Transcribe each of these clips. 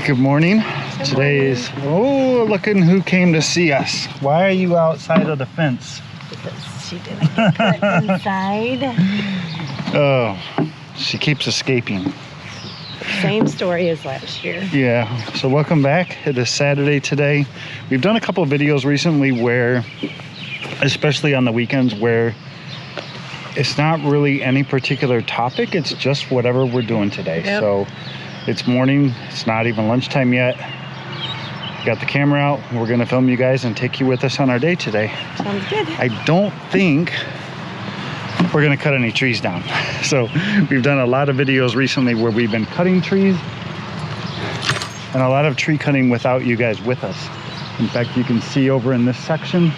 Good morning. Today is, oh, looking who came to see us. Why are you outside of the fence? Because she didn't get cut inside. Oh, she keeps escaping. Same story as last year. Yeah, so welcome back. It is Saturday today. We've done a couple of videos recently where, especially on the weekends, where it's not really any particular topic. It's just whatever we're doing today. Yep. So it's morning. It's not even lunchtime yet. Got the camera out. We're going to film you guys and take you with us on our day today. Sounds good. I don't think we're going to cut any trees down. So we've done a lot of videos recently where we've been cutting trees and a lot of tree cutting without you guys with us. In fact, you can see over in this section,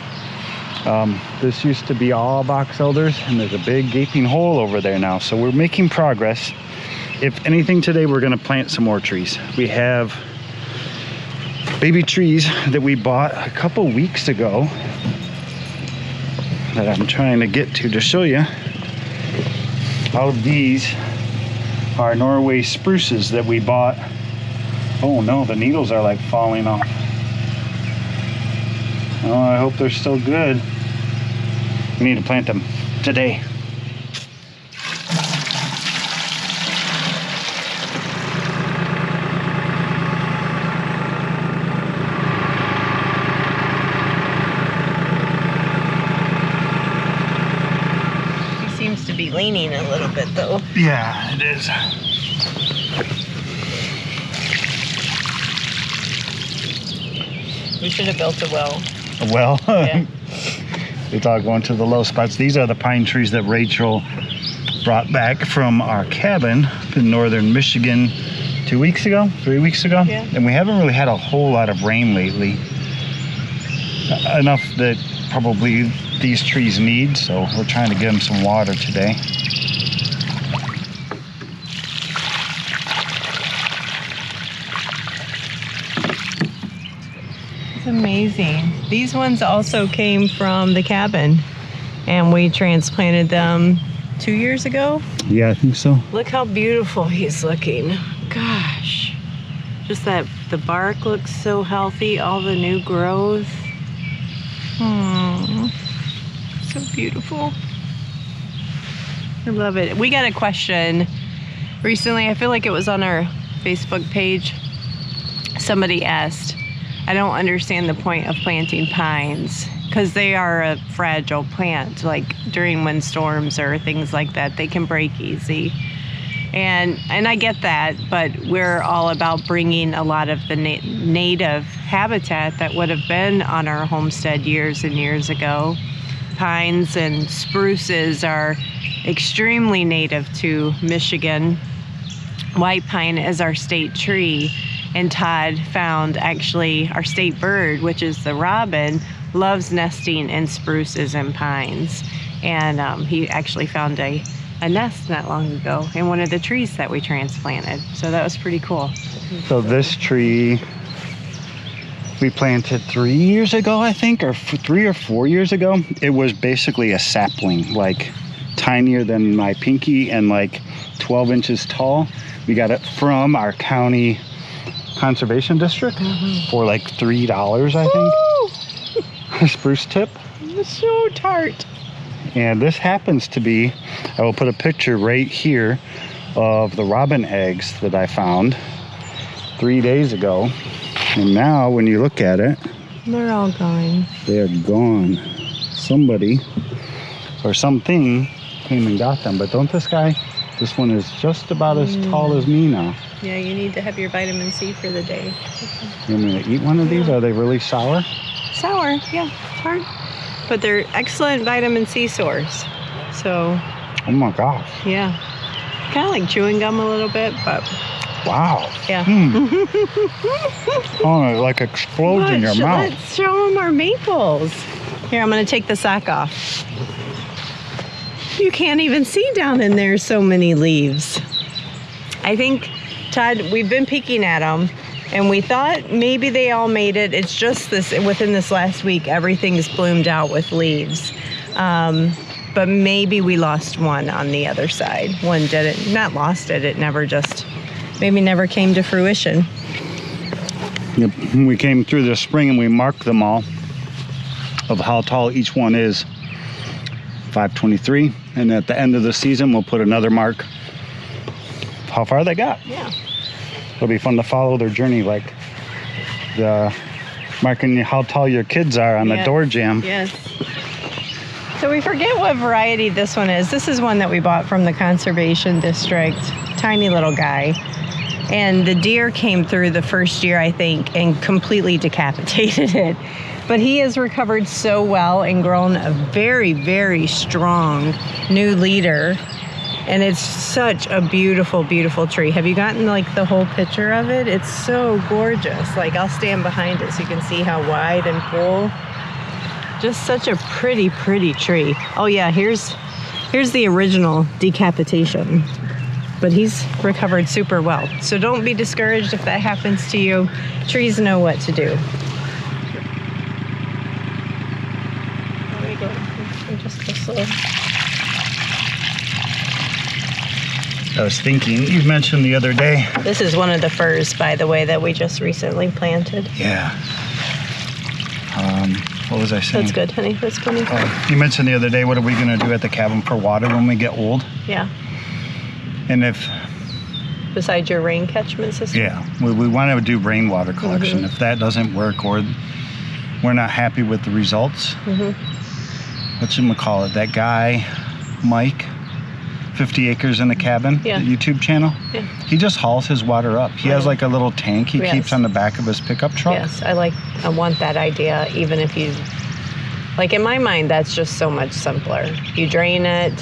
this used to be all box elders, and there's a big gaping hole over there now. So we're making progress. If anything, today we're going to plant some more trees. We have baby trees that we bought a couple weeks ago that I'm trying to get to show you. All of these are Norway spruces that we bought. Oh no, the needles are like falling off. Oh, I hope they're still good. We need to plant them today. To be leaning a little bit though. Yeah, it is. We should have built a well. A well? Yeah. It's all going to the low spots. These are the pine trees that Rachel brought back from our cabin in northern Michigan 2 weeks ago, 3 weeks ago. Yeah. And we haven't really had a whole lot of rain lately. Enough that probably these trees need, so we're trying to get them some water today. It's amazing. These ones also came from the cabin and we transplanted them 2 years ago. Yeah, I think so. Look how beautiful he's looking. Gosh. Just that the bark looks so healthy, all the new growth. So beautiful. I love it. We got a question recently. I feel like it was on our Facebook page. Somebody asked, I don't understand the point of planting pines because they are a fragile plant. Like during windstorms or things like that, they can break easy. And I get that, but we're all about bringing a lot of the native habitat that would have been on our homestead years and years ago. Pines and spruces are extremely native to Michigan. White pine is our state tree, and Todd found actually our state bird, which is the robin, loves nesting in spruces and pines. And he actually found a nest not long ago in one of the trees that we transplanted. So that was pretty cool. So this tree we planted 3 years ago, I think, or 3 or 4 years ago. It was basically a sapling, like tinier than my pinky and like 12 inches tall. We got it from our county conservation district for like $3, I think. A spruce tip. It's so tart. And this happens to be, I will put a picture right here of the robin eggs that I found 3 days ago. And now when you look at it, They're all gone. they are gone. Somebody or something came and got them. But don't this one is just about as tall as me now. Yeah, you need to have your vitamin C for the day. You want me to eat one of these? Are they really sour? Sour, yeah, hard. But they're excellent vitamin C source. So, Oh my gosh. yeah. Kind of like chewing gum a little bit, but Wow. yeah. Oh, it like explodes in your mouth. Let's show them our maples. Here, I'm going to take the sack off. You can't even see down in there so many leaves. I think, Todd, we've been peeking at them and we thought maybe they all made it. It's just this, within this last week, everything's bloomed out with leaves. But maybe we lost one on the other side. One didn't, not lost it, it never just, maybe never came to fruition. Yep. We came through this spring and we marked them all of how tall each one is. 523, and at the end of the season we'll put another mark how far they got. Yeah. It'll be fun to follow their journey, like the marking how tall your kids are on the door jamb. Yes. So we forget what variety this one is. This is one that we bought from the conservation district. Tiny little guy. And the deer came through the first year, I think, and completely decapitated it. But he has recovered so well and grown a very, very strong new leader. And it's such a beautiful, beautiful tree. Have you gotten like the whole picture of it? It's so gorgeous. Like, I'll stand behind it so you can see how wide and full. Just such a pretty, pretty tree. Oh yeah, here's the original decapitation. But he's recovered super well. So don't be discouraged if that happens to you. Trees know what to do. Just go slow. I was thinking, you mentioned the other day. This is one of the firs, by the way, that we just recently planted. Yeah. What was I saying? That's good, honey. That's good. You mentioned the other day, what are we going to do at the cabin for water when we get old? Yeah. And if... Besides your rain catchment system? Yeah. We want to do rainwater collection. If that doesn't work or we're not happy with the results, whatchamacallit, that guy, Mike, 50 Acres in the Cabin, the YouTube channel, he just hauls his water up. He has like a little tank he keeps on the back of his pickup truck. Yes, I want that idea, even if you, like in my mind, that's just so much simpler. You drain it,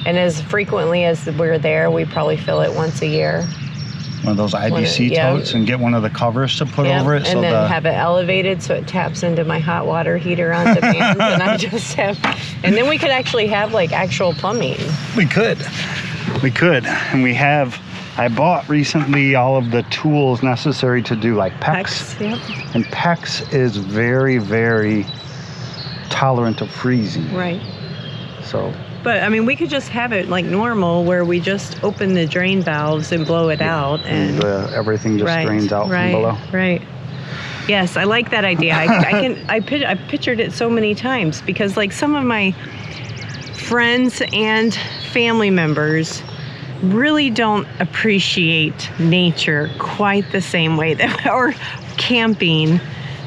and as frequently as we're there, we probably fill it once a year. One of those IBC totes and get one of the covers to put over it. And then have it elevated so it taps into my hot water heater on demand. And I just have, and then we could actually have like actual plumbing. We could. And we have, I bought recently all of the tools necessary to do like PEX. And PEX is very, very tolerant of freezing. Right. So. But I mean, we could just have it like normal, where we just open the drain valves and blow it out, and everything just drains out from below. Right. Yes, I like that idea. I've pictured it so many times, because like some of my friends and family members really don't appreciate nature quite the same way that, or camping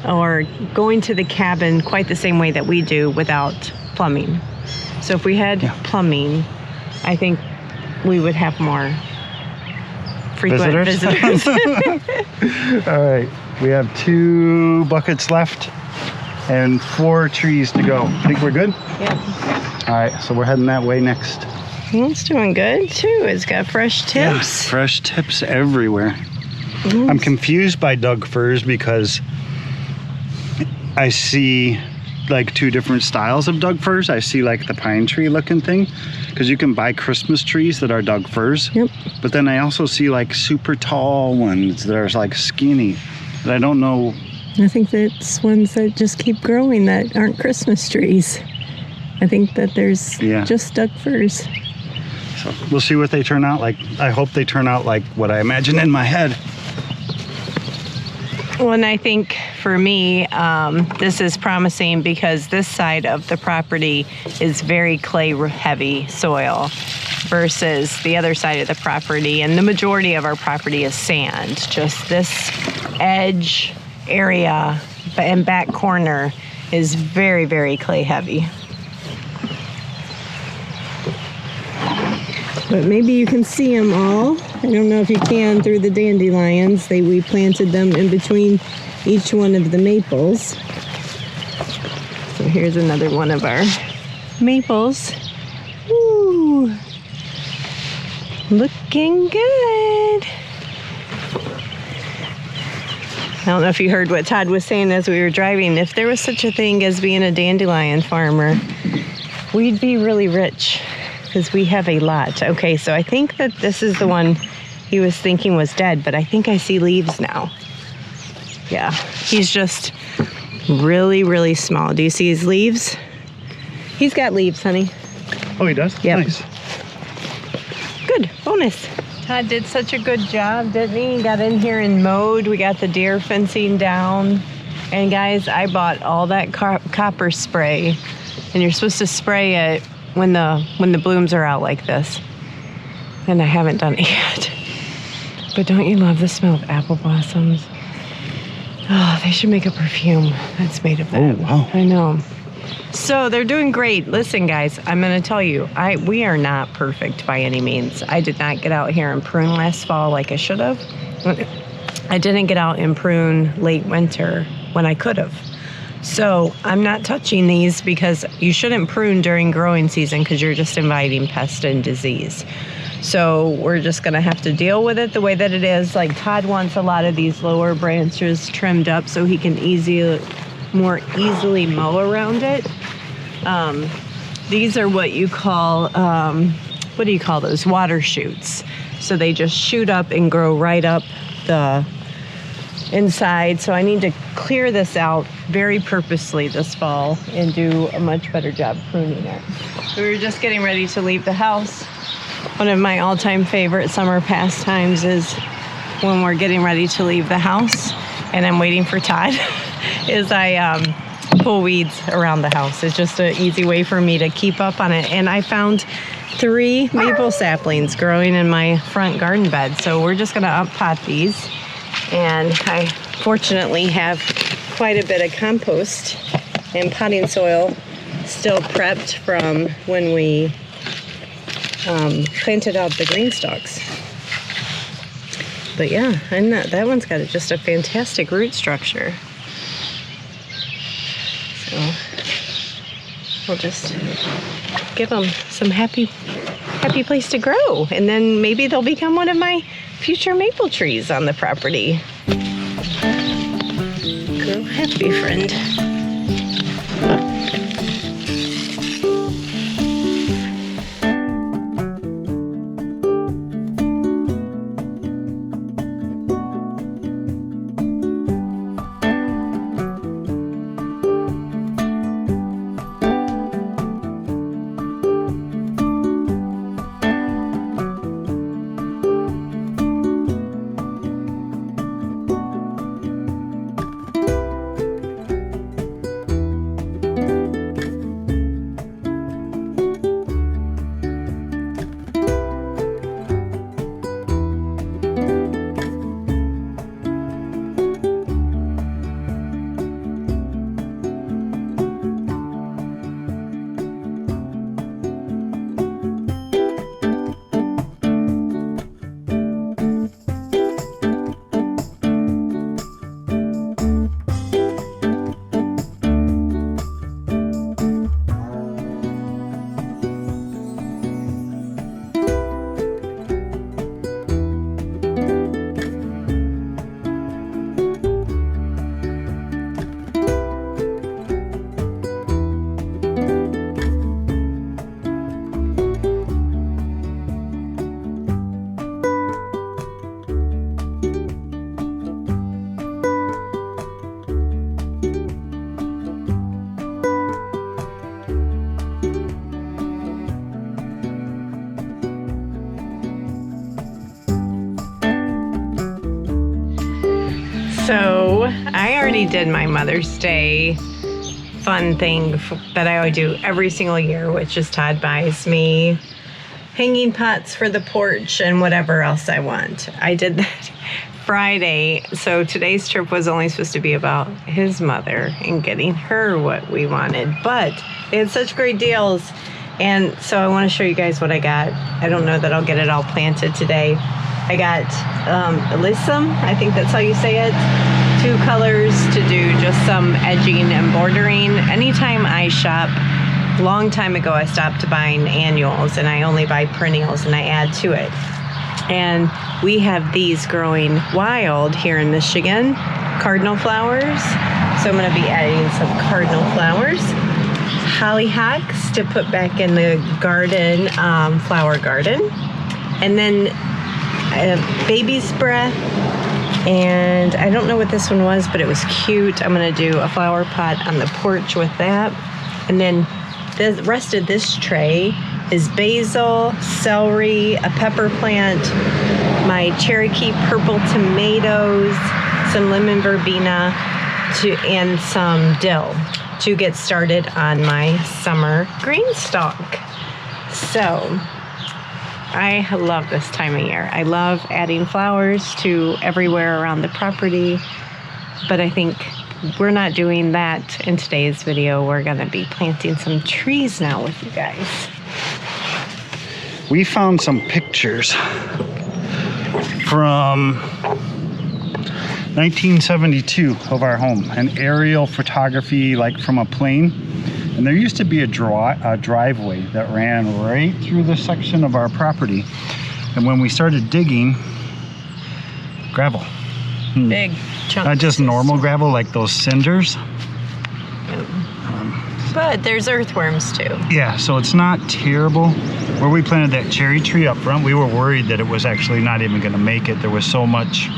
or going to the cabin quite the same way that we do without plumbing. So if we had plumbing, I think we would have more frequent visitors. All right, we have 2 buckets left and 4 trees to go. Think we're good? Yeah. All right, so we're heading that way next. It's doing good too. It's got fresh tips. Yeah, fresh tips everywhere. I'm confused by Doug firs because I see like 2 different styles of Doug firs. I see like the pine tree looking thing, because you can buy Christmas trees that are Doug firs. Yep. But then I also see like super tall ones that are like skinny that I don't know. I think that's ones that just keep growing that aren't Christmas trees. I think that there's just Doug firs. So we'll see what they turn out like. I hope they turn out like what I imagine in my head. Well, and I think for me, this is promising because this side of the property is very clay heavy soil versus the other side of the property. And the majority of our property is sand. Just this edge area and back corner is very, very clay heavy. But maybe you can see them all. I don't know if you can through the dandelions. We planted them in between each one of the maples. So here's another one of our maples. Ooh, looking good. I don't know if you heard what Todd was saying as we were driving. If there was such a thing as being a dandelion farmer, we'd be really rich, because we have a lot. Okay, so I think that this is the one he was thinking was dead, but I think I see leaves now. Yeah, he's just really, really small. Do you see his leaves? He's got leaves, honey. Oh, he does? Yep. Nice. Good, bonus. Todd did such a good job, didn't he? He got in here and mowed. We got the deer fencing down. And guys, I bought all that copper spray. And you're supposed to spray it when the blooms are out like this. And I haven't done it yet. But don't you love the smell of apple blossoms? Oh, they should make a perfume that's made of that. Oh, wow. I know. So they're doing great. Listen, guys, I'm going to tell you, we are not perfect by any means. I did not get out here and prune last fall like I should have. I didn't get out and prune late winter when I could have. So I'm not touching these because you shouldn't prune during growing season because you're just inviting pest and disease. So we're just going to have to deal with it the way that it is. Like Todd wants a lot of these lower branches trimmed up so he can more easily mow around it. These are what you call, what do you call those? Water shoots. So they just shoot up and grow right up the inside. So I need to clear this out very purposely this fall and do a much better job pruning it. We were just getting ready to leave the house. One of my all-time favorite summer pastimes is when we're getting ready to leave the house and I'm waiting for Todd, is I pull weeds around the house. It's just an easy way for me to keep up on it. And I found 3 maple saplings growing in my front garden bed. So we're just gonna up-pot these. And I fortunately have quite a bit of compost and potting soil still prepped from when we planted out the green stalks. But yeah, and that one's got just a fantastic root structure. So we'll just give them some happy place to grow, and then maybe they'll become one of my future maple trees on the property. Grow happy, friend. So I already did my Mother's Day fun thing that I would do every single year, which is Todd buys me hanging pots for the porch and whatever else I want. I did that Friday. So today's trip was only supposed to be about his mother and getting her what we wanted, but they had such great deals. And so I want to show you guys what I got. I don't know that I'll get it all planted today. I got Alyssum, I think that's how you say it. 2 colors to do just some edging and bordering. Anytime I shop, long time ago I stopped buying annuals and I only buy perennials and I add to it. And we have these growing wild here in Michigan, cardinal flowers. So I'm going to be adding some cardinal flowers. Hollyhocks to put back in the garden, flower garden. And then baby's breath, and I don't know what this one was, but it was cute. I'm going to do a flower pot on the porch with that. And then the rest of this tray is basil, celery, a pepper plant, my Cherokee purple tomatoes, some lemon verbena, and some dill to get started on my summer green stalk. So I love this time of year. I love adding flowers to everywhere around the property, but I think we're not doing that in today's video. We're gonna be planting some trees now with you guys. We found some pictures from 1972 of our home, an aerial photography like from a plane. And there used to be a driveway that ran right through this section of our property. And when we started digging, gravel. Big chunks. Not just normal gravel, like those cinders. But there's earthworms too. Yeah, so it's not terrible. Where we planted that cherry tree up front, we were worried that it was actually not even gonna make it. There was so much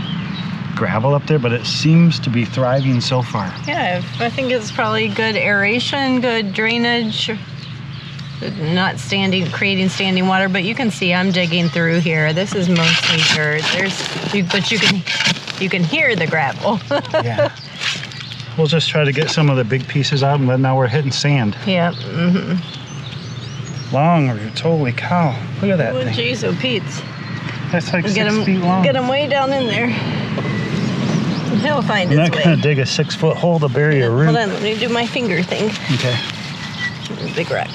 gravel up there, but it seems to be thriving so far. Yeah, I think it's probably good aeration, good drainage, not creating standing water, but you can see I'm digging through here. This is mostly dirt. But you can hear the gravel. Yeah. We'll just try to get some of the big pieces out, and then now we're hitting sand. Yeah. Long roots, holy cow. Look at that Oh, thing. jeez, oh Pete's. That's like 6 feet long. Get him way down in there. He'll find I'm his not way. gonna dig a 6-foot hole to bury a root. Hold on, let me do my finger thing. Okay. Big rock.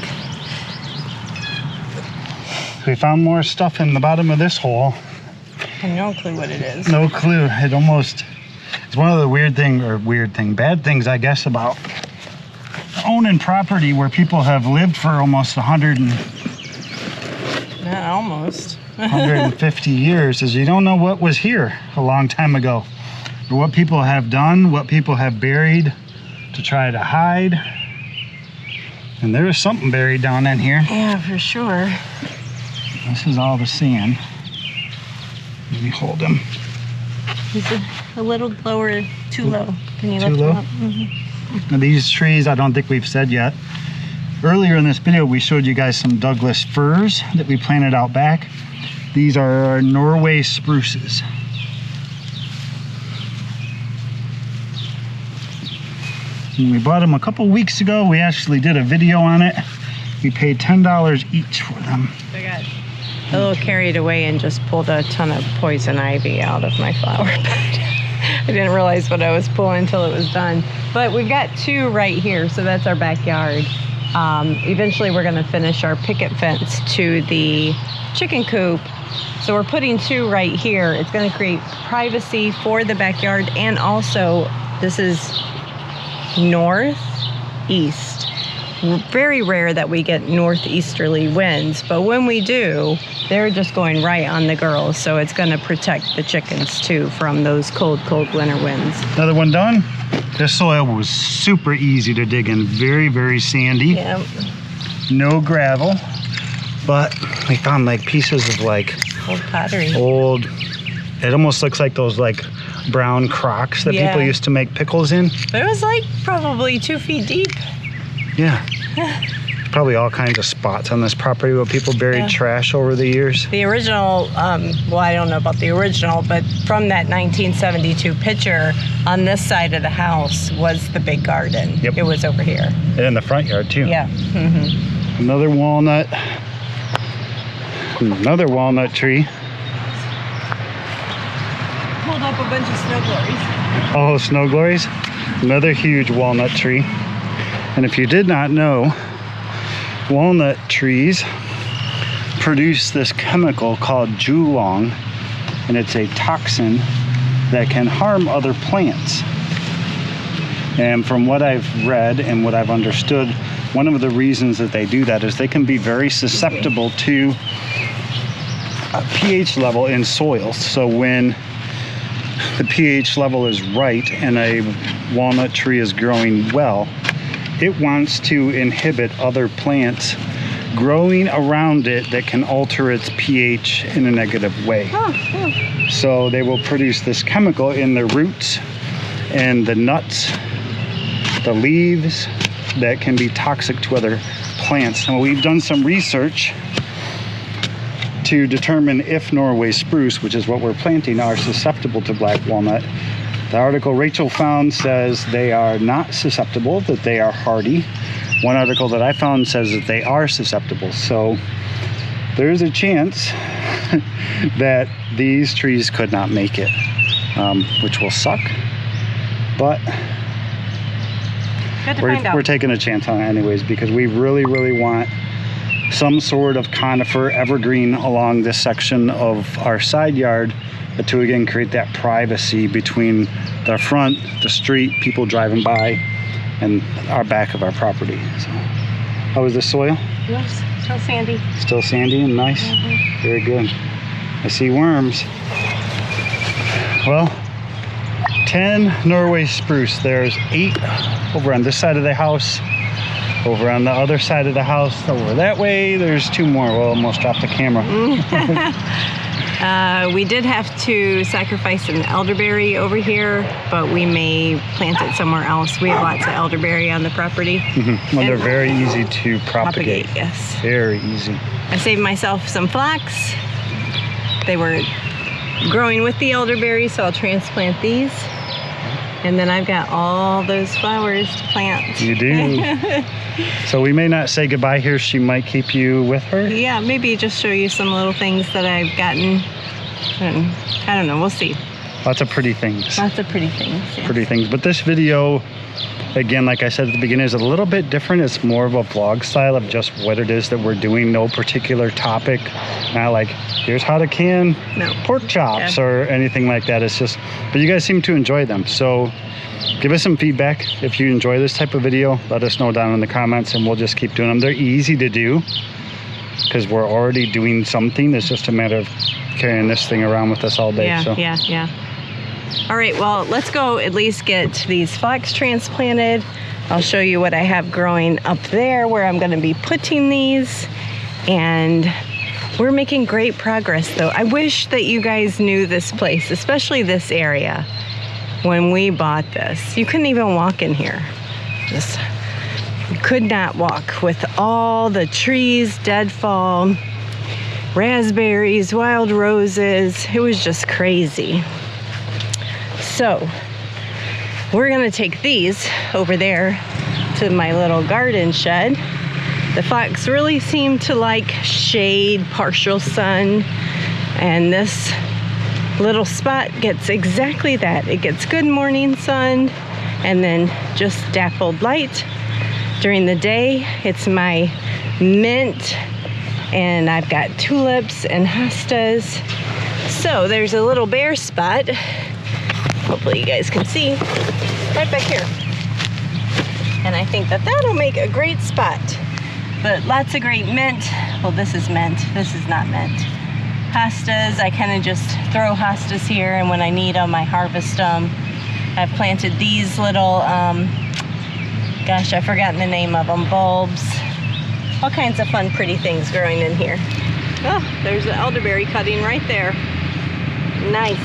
We found more stuff in the bottom of this hole. I have no clue what it is. No clue. It's one of the bad things, I guess, about owning property where people have lived for almost 150 years is you don't know what was here a long time ago, or what people have done, what people have buried to try to hide. And there is something buried down in here. Yeah, for sure. This is all the sand. Let me hold him. He's a little lower, too low. Can you Too lift low? him up? Now these trees, I don't think we've said yet. Earlier in this video, we showed you guys some Douglas firs that we planted out back. These are our Norway spruces. And we bought them a couple weeks ago. We actually did a video on it. We paid $10 each for them. I got a little carried away and just pulled a ton of poison ivy out of my flower bed. I didn't realize what I was pulling until it was done. But we've got two right here, so that's our backyard. Eventually we're gonna finish our picket fence to the chicken coop. So we're putting two right here. It's gonna create privacy for the backyard, and also this is northeast. Very rare that we get northeasterly winds, but when we do, they're just going right on the girls. So it's gonna protect the chickens too from those cold winter winds. Another one done. This soil was super easy to dig in, very, very sandy. Yeah. No gravel, but we found like pieces of like Old pottery. it almost looks like those like brown crocks that people used to make pickles in. But it was like probably 2 feet deep. Yeah. Probably all kinds of spots on this property where people buried trash over the years. The original, well, I don't know about the original, but from that 1972 picture, on this side of the house was the big garden. Yep. It was over here. And in the front yard too. Yeah. Mm-hmm. Another walnut. Another walnut tree. Pulled up a bunch of snow glories. Oh, snow glories. Another huge walnut tree. And if you did not know, walnut trees produce this chemical called Julong, and it's a toxin that can harm other plants. And from what I've read and what I've understood, one of the reasons that they do that is they can be very susceptible to a pH level in soils. So when the pH level is right and a walnut tree is growing well, it wants to inhibit other plants growing around it that can alter its pH in a negative way. So they will produce this chemical in the roots and the nuts, the leaves, that can be toxic to other plants. And we've done some research to determine if Norway spruce, which is what we're planting, are susceptible to black walnut. The article Rachel found says they are not susceptible, that they are hardy. One article that I found says that they are susceptible. So there's a chance that these trees could not make it, which will suck. But we're taking a chance on it anyways, because we really, really want some sort of conifer evergreen along this section of our side yard to again create that privacy between the front, the street, people driving by, and our back of our property. So, how is the soil? Yes, still sandy. Still sandy and nice? Mm-hmm. Very good. I see worms. Well, 10 Norway spruce. There's 8 over on this side of the house. Over on the other side of the house, over that way, there's 2 more. We'll almost drop the camera. We did have to sacrifice an elderberry over here, but we may plant it somewhere else. We have lots of elderberry on the property. Mm-hmm. Well, they're very easy to propagate. Yes. Very easy. I saved myself some flax. They were growing with the elderberry, so I'll transplant these. And then I've got all those flowers to plant. You do. So we may not say goodbye here. She might keep you with her. Yeah, maybe just show you some little things that I've gotten. And I don't know, we'll see. Lots of pretty things. Lots of pretty things, yes. Pretty things. But this video, again, like I said at the beginning, is a little bit different. It's more of a vlog style of just what it is that we're doing. No particular topic. Not like, here's how to can pork chops or anything like that. It's just, but you guys seem to enjoy them. So give us some feedback. If you enjoy this type of video, let us know down in the comments and we'll just keep doing them. They're easy to do because we're already doing something. It's just a matter of carrying this thing around with us all day. Yeah. All right, well, let's go at least get these flax transplanted. I'll show you what I have growing up there where I'm going to be putting these. And we're making great progress, though. I wish that you guys knew this place, especially this area. When we bought this, you couldn't even walk in here. Just could not walk with all the trees, deadfall, raspberries, wild roses. It was just crazy. So we're gonna take these over there to my little garden shed. The flax really seem to like shade, partial sun, and this little spot gets exactly that. It gets good morning sun and then just dappled light during the day. It's my mint, and I've got tulips and hostas. So there's a little bare spot. Hopefully you guys can see right back here. And I think that that'll make a great spot. But lots of great mint. Well, this is mint. This is not mint. Hostas, I kind of just throw hostas here, and when I need them, I harvest them. I've planted these little, gosh, I've forgotten the name of them, bulbs. All kinds of fun, pretty things growing in here. Oh, there's an elderberry cutting right there. Nice.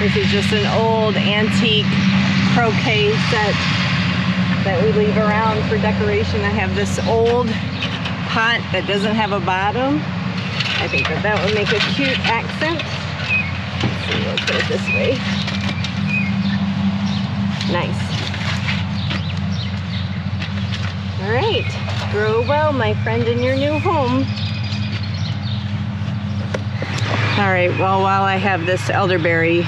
This is just an old antique croquet set that we leave around for decoration. I have this old pot that doesn't have a bottom. I think that would make a cute accent. Let's see, we'll put it this way. Nice. All right, grow well, my friend, in your new home. All right, well, while I have this elderberry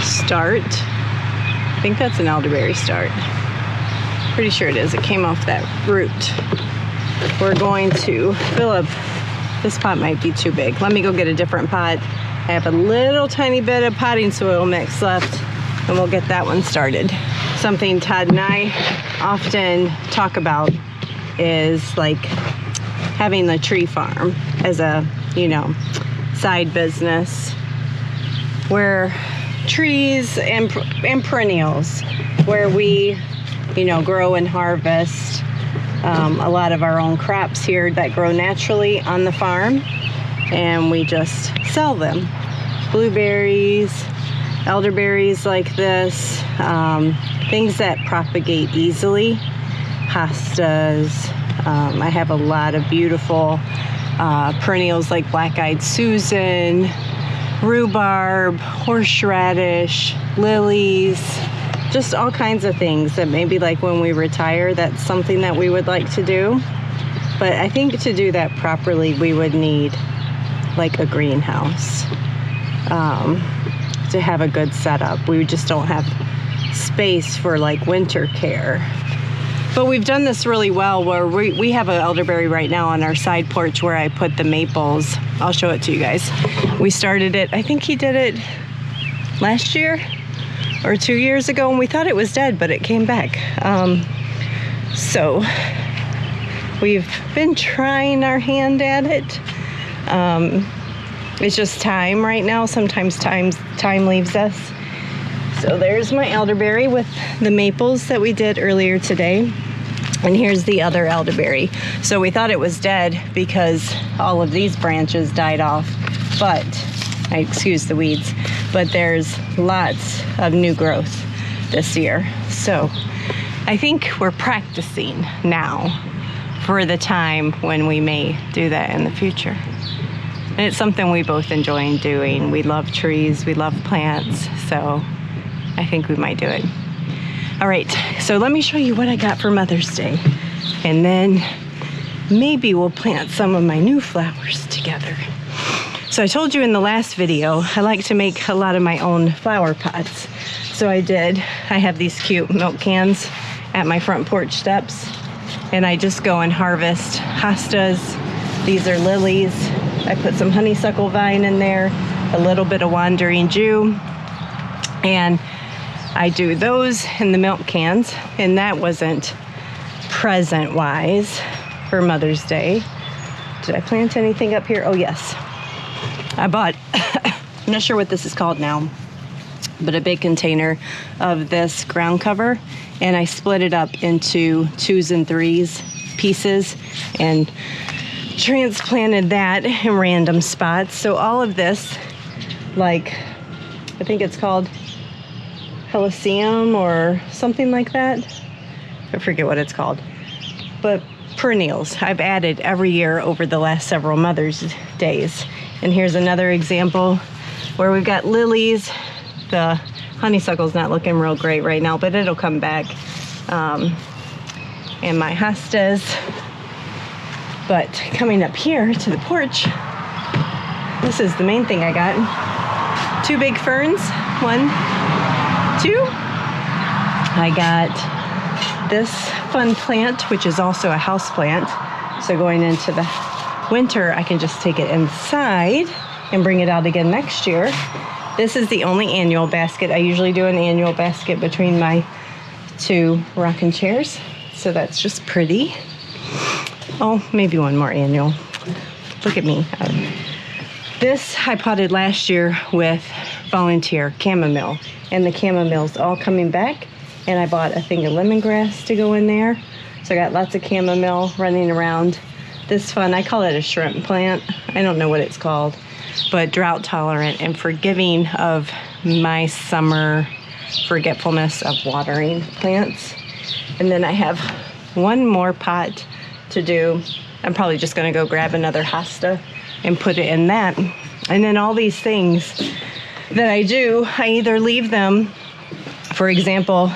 start, I think that's an elderberry start. Pretty sure it is. It came off that root. We're going to fill up. This pot might be too big. Let me go get a different pot. I have a little tiny bit of potting soil mix left, and we'll get that one started. Something Todd and I often talk about is like having the tree farm as a, side business where trees and perennials, where we, grow and harvest a lot of our own crops here that grow naturally on the farm, and we just sell them. Blueberries, elderberries like this, things that propagate easily, hostas. I have a lot of beautiful perennials like black-eyed Susan, rhubarb, horseradish, lilies, just all kinds of things that maybe like when we retire, that's something that we would like to do. But I think to do that properly, we would need like a greenhouse to have a good setup. We just don't have space for like winter care. But we've done this really well where we have an elderberry right now on our side porch where I put the maples. I'll show it to you guys. We started it, I think he did it last year or 2 years ago, and we thought it was dead, but it came back. So we've been trying our hand at it. It's just time right now. Sometimes time leaves us. So there's my elderberry with the maples that we did earlier today. And here's the other elderberry. So we thought it was dead because all of these branches died off, but, excuse the weeds, but there's lots of new growth this year. So I think we're practicing now for the time when we may do that in the future. And it's something we both enjoy doing. We love trees, we love plants, so I think we might do it. All right, so let me show you what I got for Mother's Day. And then maybe we'll plant some of my new flowers together. So I told you in the last video, I like to make a lot of my own flower pots. So I did. I have these cute milk cans at my front porch steps. And I just go and harvest hostas. These are lilies. I put some honeysuckle vine in there, a little bit of wandering Jew. And I do those in the milk cans, and that wasn't present-wise for Mother's Day. Did I plant anything up here? Oh, yes. I bought, I'm not sure what this is called now, but a big container of this ground cover, and I split it up into 2s and 3s pieces and transplanted that in random spots. So all of this, like, I think it's called Heliceum or something like that. I forget what it's called. But perennials I've added every year over the last several Mother's Days. And here's another example where we've got lilies. The honeysuckle's not looking real great right now, but it'll come back. And my hostas. But coming up here to the porch, this is the main thing I got. 2 big ferns, 1, 2. I got this fun plant, which is also a house plant. So going into the winter, I can just take it inside and bring it out again next year. This is the only annual basket. I usually do an annual basket between my 2 rocking chairs. So that's just pretty. Oh, maybe one more annual. Look at me. This I potted last year with volunteer chamomile, and the chamomille's all coming back, and I bought a thing of lemongrass to go in there. So I got lots of chamomile running around. This fun, I call it a shrimp plant. I don't know what it's called, but drought tolerant and forgiving of my summer forgetfulness of watering plants. And then I have one more pot to do. I'm probably just gonna go grab another hosta and put it in that. And then all these things that I do, I either leave them, for example,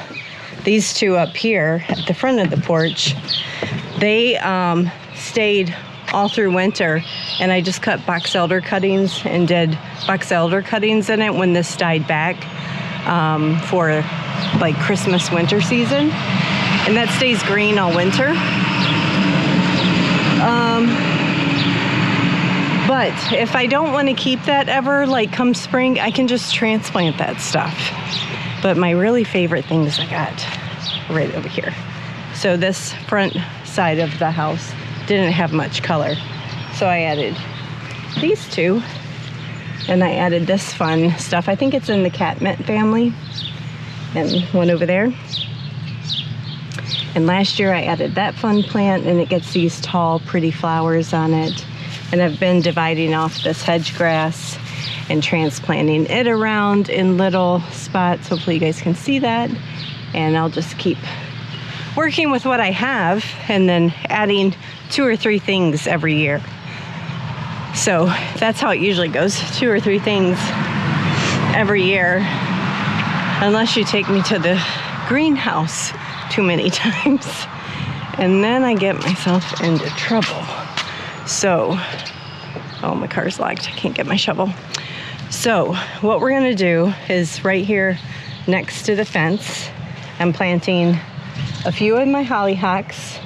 these 2 up here at the front of the porch, they stayed all through winter, and I just cut box elder cuttings and did box elder cuttings in it when this died back for like Christmas winter season, and that stays green all winter. But if I don't want to keep that ever, like come spring, I can just transplant that stuff. But my really favorite things I got right over here. So this front side of the house didn't have much color. So I added these 2, and I added this fun stuff. I think it's in the catmint family, and one over there. And last year I added that fun plant, and it gets these tall, pretty flowers on it. And I've been dividing off this hedge grass and transplanting it around in little spots. Hopefully you guys can see that. And I'll just keep working with what I have and then adding 2 or 3 things every year. So that's how it usually goes, 2 or 3 things every year, unless you take me to the greenhouse too many times, and then I get myself into trouble. So, oh, my car's locked, I can't get my shovel. So what we're gonna do is right here next to the fence, I'm planting a few of my hollyhocks,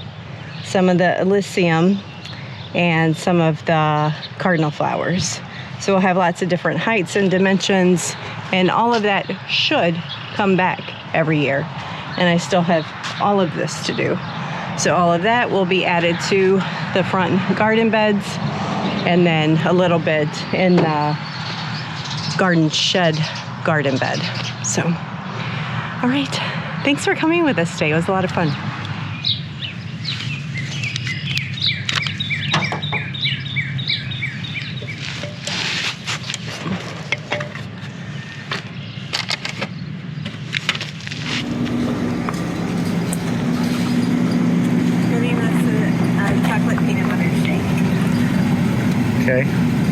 some of the Elysium, and some of the cardinal flowers. So we'll have lots of different heights and dimensions, and all of that should come back every year. And I still have all of this to do. So all of that will be added to the front garden beds, and then a little bit in the garden shed garden bed. So, all right. Thanks for coming with us today. It was a lot of fun. Chocolate peanut butter shake. Okay.